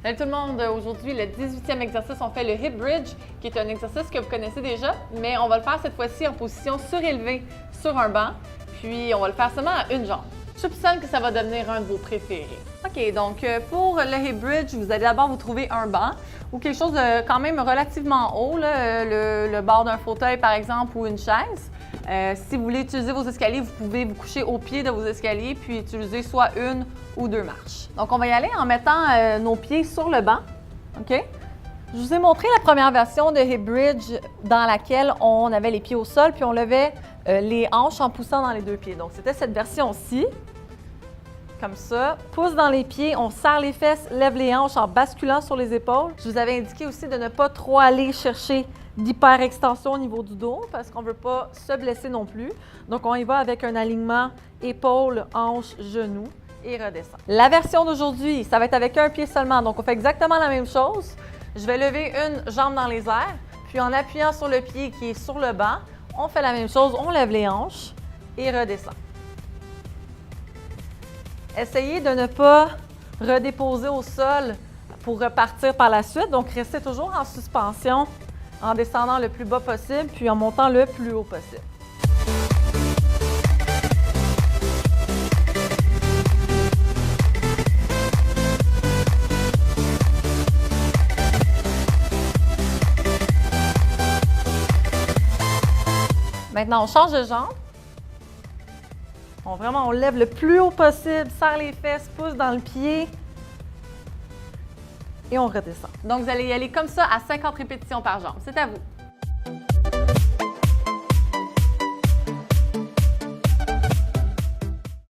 Salut tout le monde! Aujourd'hui, le 18e exercice, on fait le hip bridge, qui est un exercice que vous connaissez déjà, mais on va le faire cette fois-ci en position surélevée sur un banc, puis on va le faire seulement à une jambe. Je soupçonne que ça va devenir un de vos préférés. OK, donc pour le hip bridge, vous allez d'abord vous trouver un banc ou quelque chose de quand même relativement haut, là, le bord d'un fauteuil par exemple ou une chaise. Si vous voulez utiliser vos escaliers, vous pouvez vous coucher au pied de vos escaliers puis utiliser soit une ou deux marches. Donc, on va y aller en mettant nos pieds sur le banc. OK? Je vous ai montré la première version de hip bridge dans laquelle on avait les pieds au sol puis on levait les hanches en poussant dans les deux pieds. Donc, c'était cette version-ci. Comme ça, pouce dans les pieds, on serre les fesses, lève les hanches en basculant sur les épaules. Je vous avais indiqué aussi de ne pas trop aller chercher d'hyperextension au niveau du dos parce qu'on ne veut pas se blesser non plus. Donc, on y va avec un alignement épaules, hanches, genoux et redescend. La version d'aujourd'hui, ça va être avec un pied seulement. Donc, on fait exactement la même chose. Je vais lever une jambe dans les airs, puis en appuyant sur le pied qui est sur le banc, on fait la même chose, on lève les hanches et redescend. Essayez de ne pas redéposer au sol pour repartir par la suite. Donc, restez toujours en suspension en descendant le plus bas possible puis en montant le plus haut possible. Maintenant, on change de jambe. On lève le plus haut possible, serre les fesses, pouce dans le pied et on redescend. Donc, vous allez y aller comme ça à 50 répétitions par jambe. C'est à vous.